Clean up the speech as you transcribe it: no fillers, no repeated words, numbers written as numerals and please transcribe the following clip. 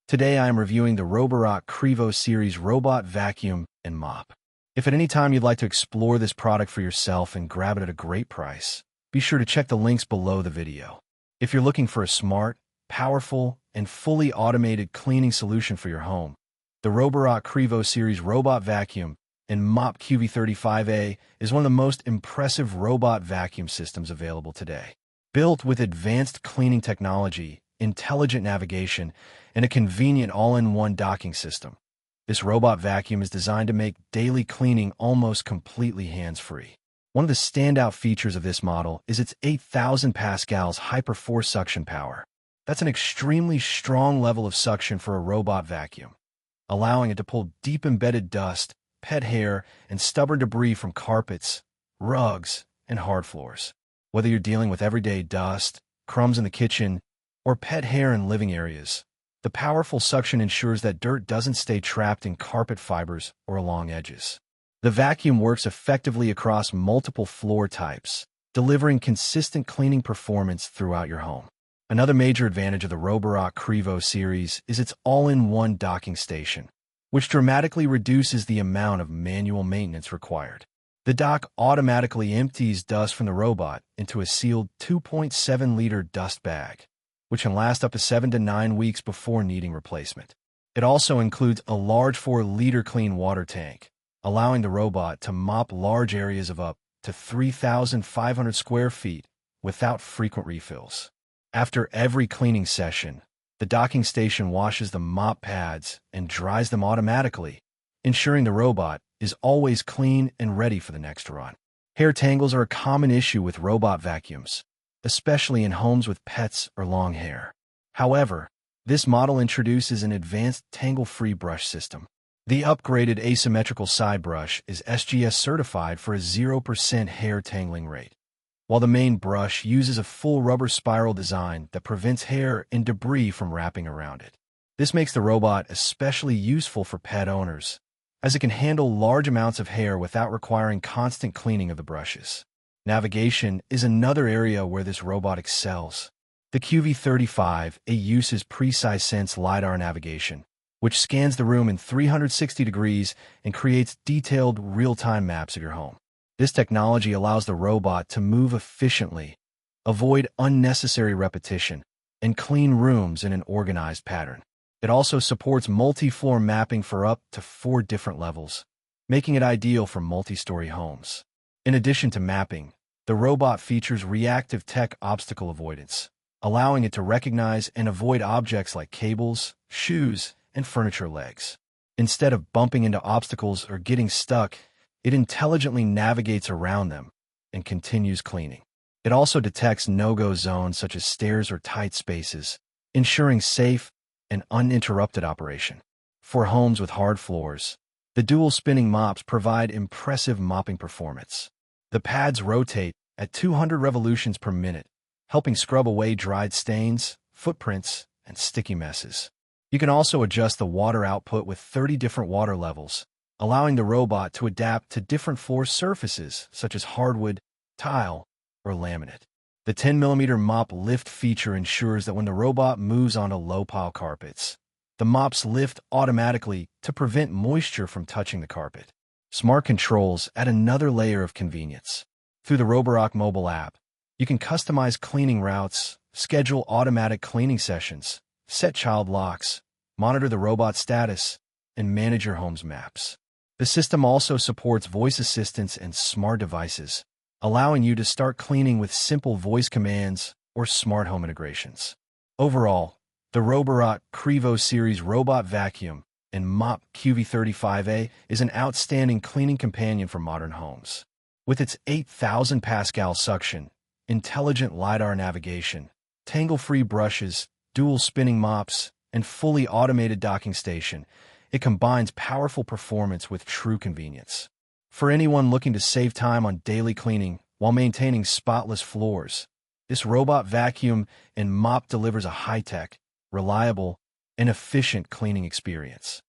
Today I am reviewing the Roborock Qrevo series robot vacuum and mop. If at any time you'd like to explore this product for yourself and grab it at a great price, be sure to check the links below the video. If you're looking for a smart, powerful, and fully automated cleaning solution for your home, the Roborock Qrevo series robot vacuum and mop QV35A is one of the most impressive robot vacuum systems available today. Built with advanced cleaning technology, intelligent navigation, and a convenient all-in-one docking system, this robot vacuum is designed to make daily cleaning almost completely hands-free. One of the standout features of this model is its 8,000 pascals HyperForce suction power. That's an extremely strong level of suction for a robot vacuum, allowing it to pull deep embedded dust, pet hair, and stubborn debris from carpets, rugs, and hard floors. Whether you're dealing with everyday dust, crumbs in the kitchen, or pet hair in living areas, the powerful suction ensures that dirt doesn't stay trapped in carpet fibers or along edges. The vacuum works effectively across multiple floor types, delivering consistent cleaning performance throughout your home. Another major advantage of the Roborock Qrevo series is its all-in-one docking station, which dramatically reduces the amount of manual maintenance required. The dock automatically empties dust from the robot into a sealed 2.7-liter dust bag, which can last up to 7 to 9 weeks before needing replacement. It also includes a large 4-liter clean water tank, allowing the robot to mop large areas of up to 3,500 square feet without frequent refills. After every cleaning session, the docking station washes the mop pads and dries them automatically, ensuring the robot is always clean and ready for the next run. Hair tangles are a common issue with robot vacuums, especially in homes with pets or long hair. However, this model introduces an advanced tangle-free brush system. The upgraded asymmetrical side brush is SGS certified for a 0% hair tangling rate, while the main brush uses a full rubber spiral design that prevents hair and debris from wrapping around it. This makes the robot especially useful for pet owners, as it can handle large amounts of hair without requiring constant cleaning of the brushes. Navigation is another area where this robot excels. The QV35A uses PreciSense LiDAR navigation, which scans the room in 360 degrees and creates detailed real-time maps of your home. This technology allows the robot to move efficiently, avoid unnecessary repetition, and clean rooms in an organized pattern. It also supports multi-floor mapping for up to 4 different levels, making it ideal for multi-story homes. In addition to mapping, the robot features Reactive Tech obstacle avoidance, allowing it to recognize and avoid objects like cables, shoes, and furniture legs. Instead of bumping into obstacles or getting stuck, it intelligently navigates around them and continues cleaning. It also detects no-go zones such as stairs or tight spaces, ensuring safe and uninterrupted operation. For homes with hard floors, the dual spinning mops provide impressive mopping performance. The pads rotate at 200 revolutions per minute, helping scrub away dried stains, footprints, and sticky messes. You can also adjust the water output with 30 different water levels, allowing the robot to adapt to different floor surfaces such as hardwood, tile, or laminate. The 10mm mop lift feature ensures that when the robot moves onto low-pile carpets, the mops lift automatically to prevent moisture from touching the carpet. Smart controls add another layer of convenience. Through the Roborock mobile app, you can customize cleaning routes, schedule automatic cleaning sessions, set child locks, monitor the robot status, and manage your home's maps. The system also supports voice assistants and smart devices, allowing you to start cleaning with simple voice commands or smart home integrations. Overall, the Roborock Qrevo series robot vacuum and mop QV35A is an outstanding cleaning companion for modern homes. With its 8,000 pascal suction, intelligent LiDAR navigation, tangle-free brushes, dual spinning mops, and fully automated docking station, it combines powerful performance with true convenience. For anyone looking to save time on daily cleaning while maintaining spotless floors, this robot vacuum and mop delivers a high-tech, reliable, and efficient cleaning experience.